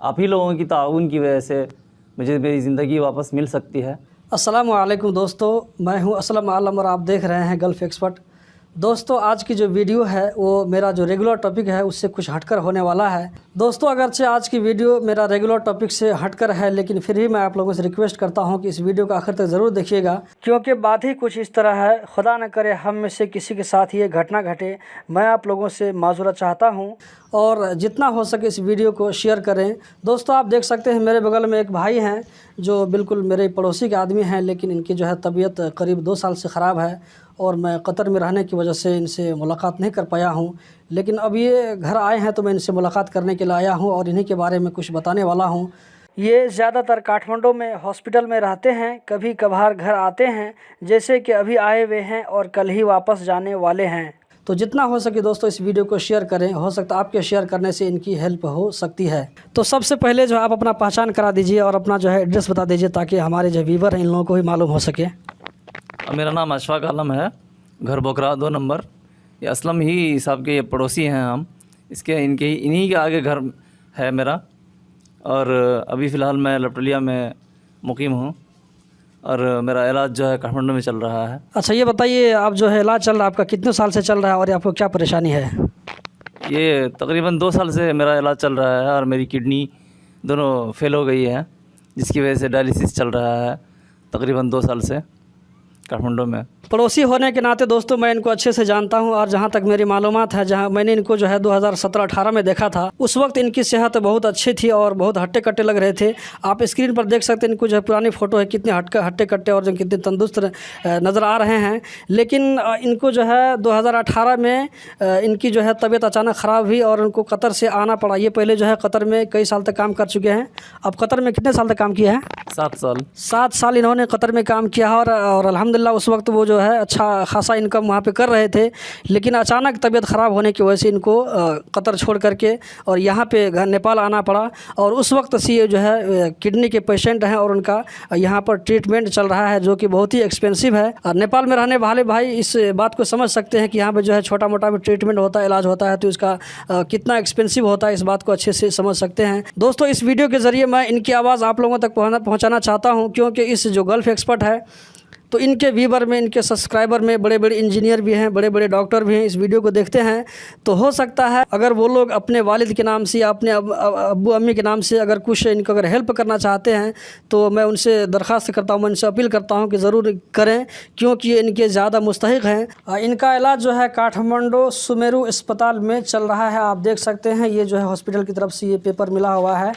आप ही लोगों की ताउन की वजह से मुझे मेरी ज़िंदगी वापस मिल सकती है। अस्सलामु अलैकुम दोस्तों, मैं हूं असलम आलम और आप देख रहे हैं गल्फ़ एक्सपर्ट। दोस्तों, आज की जो वीडियो है वो मेरा जो रेगुलर टॉपिक है उससे कुछ हटकर होने वाला है। दोस्तों, अगरचे आज की वीडियो मेरा रेगुलर टॉपिक से हटकर है, लेकिन फिर भी मैं आप लोगों से रिक्वेस्ट करता हूं कि इस वीडियो को आखिर तक ज़रूर देखिएगा, क्योंकि बात ही कुछ इस तरह है। खुदा न करे हम में से किसी के साथ ये घटना घटे। मैं आप लोगों से माजूरा चाहता हूँ और जितना हो सके इस वीडियो को शेयर करें। दोस्तों, आप देख सकते हैं मेरे बगल में एक भाई हैं जो बिल्कुल मेरे पड़ोसी के आदमी हैं, लेकिन इनकी जो है तबीयत करीब 2 साल से ख़राब है और मैं कतर में रहने की वजह से इनसे मुलाकात नहीं कर पाया हूं। लेकिन अब ये घर आए हैं तो मैं इनसे मुलाकात करने के लिए आया हूं और इन्हीं के बारे में कुछ बताने वाला हूं। ये ज़्यादातर काठमांडू में हॉस्पिटल में रहते हैं, कभी कभार घर आते हैं, जैसे कि अभी आए हुए हैं और कल ही वापस जाने वाले हैं। तो जितना हो सके दोस्तों इस वीडियो को शेयर करें, हो सकता है आपके शेयर करने से इनकी हेल्प हो सकती है। तो सबसे पहले जो आप अपना पहचान करा दीजिए और अपना जो है एड्रेस बता दीजिए, ताकि हमारे जो व्यूवर हैं इन लोगों को भी मालूम हो सके। मेरा नाम अशफाक आलम है, घर बोकरा 2 नंबर। ये असलम ही साहब के पड़ोसी हैं हम। इन्हीं के आगे घर है मेरा। और अभी फ़िलहाल मैं लपटलिया में मुकीम हूँ और मेरा इलाज जो है काठमांडू में चल रहा है। अच्छा, ये बताइए, आप जो है इलाज चल रहा है आपका कितने साल से चल रहा है और आपको क्या परेशानी है? ये तकरीबन 2 साल से मेरा इलाज चल रहा है और मेरी किडनी दोनों फेल हो गई है, जिसकी वजह से डायलिसिस चल रहा है तकरीबन 2 साल से काठमांडू में। पड़ोसी होने के नाते दोस्तों मैं इनको अच्छे से जानता हूं और जहां तक मेरी मालूमात है, जहां मैंने इनको जो है 2017-18 में देखा था, उस वक्त इनकी सेहत बहुत अच्छी थी और बहुत हट्टे कट्टे लग रहे थे। आप स्क्रीन पर देख सकते हैं इनको जो है पुरानी फ़ोटो है, कितने हट्टे कट्टे और जो कितने तंदुरुस्त नज़र आ रहे हैं। लेकिन इनको जो है 2018 में इनकी जो है तबीयत अचानक ख़राब हुई और उनको कतर से आना पड़ा। ये पहले जो है कतर में कई साल तक काम कर चुके हैं। अब कतर में कितने साल तक काम किया है? 7 साल। 7 साल इन्होंने कतर में काम किया और अल्हम्दुलिल्लाह उस वक्त वो जो है अच्छा खासा इनकम वहाँ पे कर रहे थे। लेकिन अचानक तबीयत ख़राब होने की वजह से इनको कतर छोड़ करके और यहाँ पे नेपाल आना पड़ा। और उस वक्त से ये जो है किडनी के पेशेंट हैं और उनका यहाँ पर ट्रीटमेंट चल रहा है, जो कि बहुत ही एक्सपेंसिव है। और नेपाल में रहने वाले भाई इस बात को समझ सकते हैं कि यहाँ पर जो है छोटा मोटा भी ट्रीटमेंट होता है, इलाज होता है, तो इसका कितना एक्सपेंसिव होता है, इस बात को अच्छे से समझ सकते हैं। दोस्तों, इस वीडियो के ज़रिए मैं इनकी आवाज़ आप लोगों तक पहुँचाना चाहता हूँ, क्योंकि इस जो गल्फ़ एक्सपर्ट है तो इनके व्यूवर में, इनके सब्सक्राइबर में बड़े बड़े इंजीनियर भी हैं, बड़े बड़े डॉक्टर भी हैं, इस वीडियो को देखते हैं। तो हो सकता है अगर वो लोग अपने वालिद के नाम से या अपने अब्बू अम्मी के नाम से अगर कुछ इनको अगर हेल्प करना चाहते हैं, तो मैं उनसे दरख्वास्त करता हूँ, मैं उनसे अपील करता हूँ कि ज़रूर करें, क्योंकि ये इनके ज़्यादा मुस्तहिक हैं। इनका इलाज जो है काठमांडू सुमेरु अस्पताल में चल रहा है। आप देख सकते हैं ये जो है हॉस्पिटल की तरफ से ये पेपर मिला हुआ है,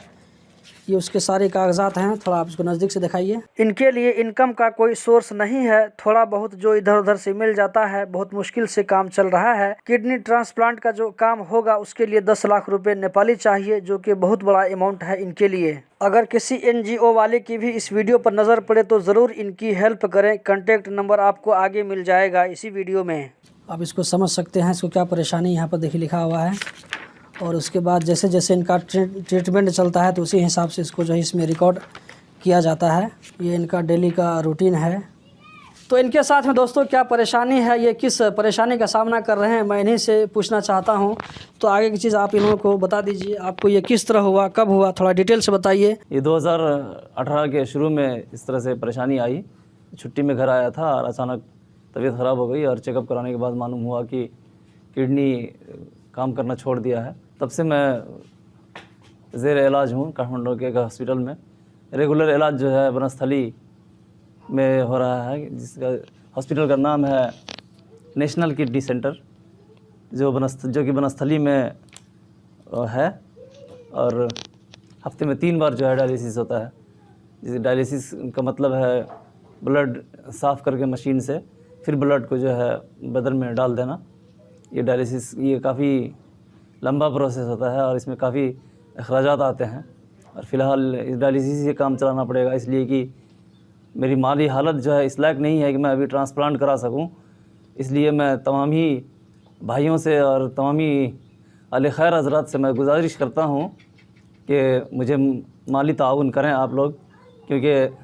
ये उसके सारे कागजात हैं। थोड़ा आप इसको नज़दीक से दिखाइए। इनके लिए इनकम का कोई सोर्स नहीं है, थोड़ा बहुत जो इधर उधर से मिल जाता है, बहुत मुश्किल से काम चल रहा है। किडनी ट्रांसप्लांट का जो काम होगा उसके लिए 10 लाख रुपए नेपाली चाहिए, जो कि बहुत बड़ा अमाउंट है इनके लिए। अगर किसी NGO वाले की भी इस वीडियो पर नज़र पड़े तो ज़रूर इनकी हेल्प करें। कॉन्टेक्ट नंबर आपको आगे मिल जाएगा इसी वीडियो में। आप इसको समझ सकते हैं, इसको क्या परेशानी यहाँ पर देखिए लिखा हुआ है। और उसके बाद जैसे जैसे इनका ट्रीटमेंट चलता है तो उसी हिसाब से इसको जो है इसमें रिकॉर्ड किया जाता है। ये इनका डेली का रूटीन है। तो इनके साथ में दोस्तों क्या परेशानी है, ये किस परेशानी का सामना कर रहे हैं, मैं इन्हीं से पूछना चाहता हूं। तो आगे की चीज़ आप इन लोगों को बता दीजिए, आपको ये किस तरह हुआ, कब हुआ, थोड़ा डिटेल से बताइए। ये 2018 के शुरू में इस तरह से परेशानी आई। छुट्टी में घर आया था और अचानक तबीयत ख़राब हो गई और चेकअप कराने के बाद मालूम हुआ कि किडनी काम करना छोड़ दिया है। तब से मैं ज़ेर इलाज हूँ काठमांडू के एक हॉस्पिटल में। रेगुलर इलाज जो है बनस्थली में हो रहा है, जिसका हॉस्पिटल का नाम है नेशनल किडनी सेंटर, जो कि बनस्थली में है। और हफ्ते में 3 बार जो है डायलिसिस होता है। जिस डायलिसिस का मतलब है ब्लड साफ़ करके मशीन से फिर ब्लड को जो है बदन में डाल देना। ये डायलिसिस ये काफ़ी लंबा प्रोसेस होता है और इसमें काफ़ी अखराजात आते हैं। और फ़िलहाल इस डायलिसिस से काम चलाना पड़ेगा, इसलिए कि मेरी माली हालत जो है इस लायक नहीं है कि मैं अभी ट्रांसप्लांट करा सकूं। इसलिए मैं तमाम ही भाइयों से और तमाम ही अहले खैर हज़रात से मैं गुजारिश करता हूं कि मुझे माली ताउन करें आप लोग, क्योंकि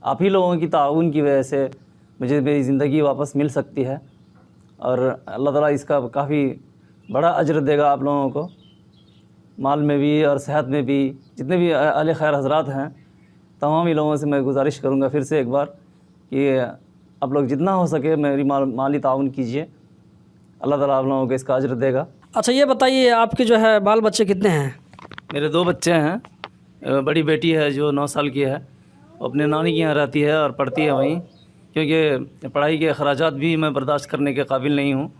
आप ही लोगों की ताउन की वजह से मुझे मेरी ज़िंदगी वापस मिल सकती है और अल्लाह ताला इसका काफ़ी बड़ा अजर देगा आप लोगों को। माल में भी और सेहत में भी। जितने भी अहले खैर हजरात हैं, तमाम ही लोगों से मैं गुजारिश करूँगा फिर से एक बार कि आप लोग जितना हो सके मेरी माली ताउन कीजिए। अल्लाह ताला आप लोगों को इसका अजर देगा। अच्छा ये बताइए, आपके जो है बाल बच्चे कितने हैं? मेरे 2 बच्चे हैं। बड़ी बेटी है जो 9 साल की है, वो अपने नानी के यहाँ रहती है और पढ़ती है वहीं, क्योंकि पढ़ाई के अखराजात भी मैं बर्दाश्त करने के काबिल नहीं हूँ।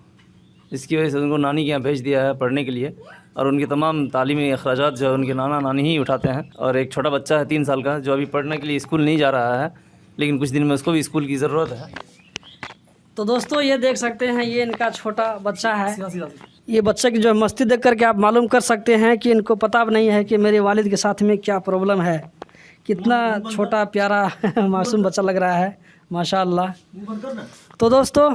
इसकी वजह से उनको नानी के यहाँ भेज दिया है पढ़ने के लिए, और उनके तमाम तालीमी अखराजात जो है उनके नाना नानी ही उठाते हैं। और एक छोटा बच्चा है 3 साल का, जो अभी पढ़ने के लिए स्कूल नहीं जा रहा है, लेकिन कुछ दिन में उसको भी स्कूल की ज़रूरत है। तो दोस्तों ये देख सकते हैं, ये इनका छोटा बच्चा है। ये बच्चे की जो मस्ती देख करके आप मालूम कर सकते हैं कि इनको पता नहीं है कि मेरे वालिद के साथ में क्या प्रॉब्लम है। कितना छोटा प्यारा मासूम बच्चा लग रहा है, माशाअल्लाह। तो दोस्तों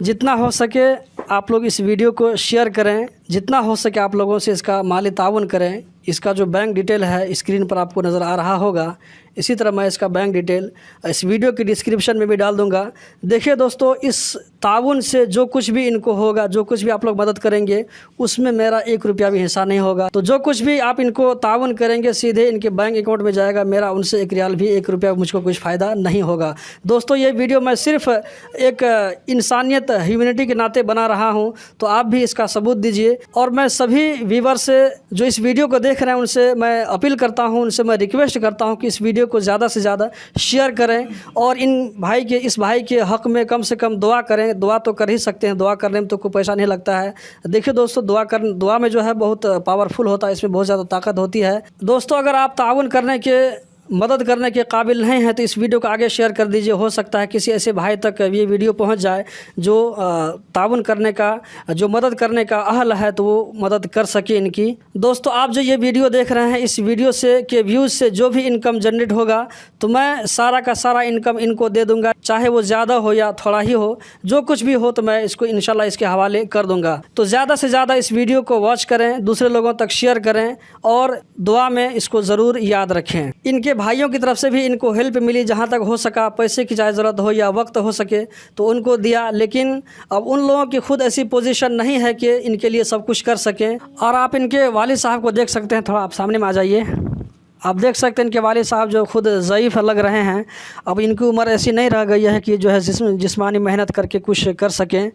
जितना हो सके आप लोग इस वीडियो को शेयर करें, जितना हो सके आप लोगों से इसका माली ताउन करें। इसका जो बैंक डिटेल है स्क्रीन पर आपको नज़र आ रहा होगा। इसी तरह मैं इसका बैंक डिटेल इस वीडियो की डिस्क्रिप्शन में भी डाल दूंगा। देखिए दोस्तों, इस ताउन से जो कुछ भी इनको होगा, जो कुछ भी आप लोग मदद करेंगे, उसमें मेरा 1 रुपया भी हिस्सा नहीं होगा। तो जो कुछ भी आप इनको ताउन करेंगे सीधे इनके बैंक अकाउंट में जाएगा। मेरा उनसे 1 रियाल भी, 1 रुपया मुझको कुछ फ़ायदा नहीं होगा। दोस्तों ये वीडियो मैं सिर्फ एक इंसानियत, ह्यूमैनिटी के नाते बना रहा हूँ, तो आप भी इसका सबूत दीजिए। और मैं सभी व्यूवर से जो इस वीडियो को देख रहे हैं उनसे मैं अपील करता हूँ, उनसे मैं रिक्वेस्ट करता हूँ कि इस वीडियो को ज़्यादा से ज़्यादा शेयर करें और इस भाई के हक़ में कम से कम दुआ करें। दुआ तो कर ही सकते हैं, दुआ करने में तो कोई पैसा नहीं लगता है। देखिए दोस्तों, दुआ में जो है बहुत पावरफुल होता है, इसमें बहुत ज़्यादा ताकत होती है। दोस्तों अगर आप ताउन करने के, मदद करने के काबिल नहीं है तो इस वीडियो को आगे शेयर कर दीजिए। हो सकता है किसी ऐसे भाई तक ये वीडियो पहुंच जाए जो ताउन करने का, जो मदद करने का अहल है, तो वो मदद कर सके इनकी। दोस्तों आप जो ये वीडियो देख रहे हैं, इस वीडियो से के व्यूज़ से जो भी इनकम जनरेट होगा तो मैं सारा का सारा इनकम इनको दे दूँगा, चाहे वो ज़्यादा हो या थोड़ा ही हो। जो कुछ भी हो तो मैं इसको इंशाल्लाह इसके हवाले कर दूँगा। तो ज़्यादा से ज़्यादा इस वीडियो को वॉच करें, दूसरे लोगों तक शेयर करें और दुआ में इसको ज़रूर याद रखें। इनके भाइयों की तरफ से भी इनको हेल्प मिली, जहाँ तक हो सका, पैसे की चाहे ज़रूरत हो या वक्त हो सके तो उनको दिया। लेकिन अब उन लोगों की खुद ऐसी पोजीशन नहीं है कि इनके लिए सब कुछ कर सकें। और आप इनके वालिद साहब को देख सकते हैं, थोड़ा आप सामने में आ जाइए। आप देख सकते हैं इनके वालिद साहब जो खुद ज़ईफ़ लग रहे हैं। अब इनकी उम्र ऐसी नहीं रह गई है कि जो है जिस्मानी मेहनत करके कुछ कर सकें।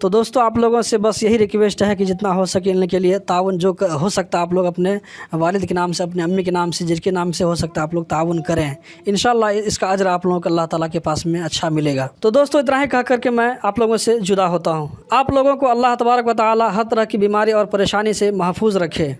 तो दोस्तों आप लोगों से बस यही रिक्वेस्ट है कि जितना हो सके इनके लिए ताउन जो हो सकता है आप लोग अपने वालिद के नाम से, अपने अम्मी के नाम से, जिसके नाम से हो सकता है आप लोग ताउन करें। इंशाल्लाह इसका अजर आप लोगों को अल्लाह ताला के पास में अच्छा मिलेगा। तो दोस्तों इतना ही कह करके मैं आप लोगों से जुदा होता हूँ। आप लोगों को अल्लाह तबारक व तआला हर तरह की बीमारी और परेशानी से महफूज रखे।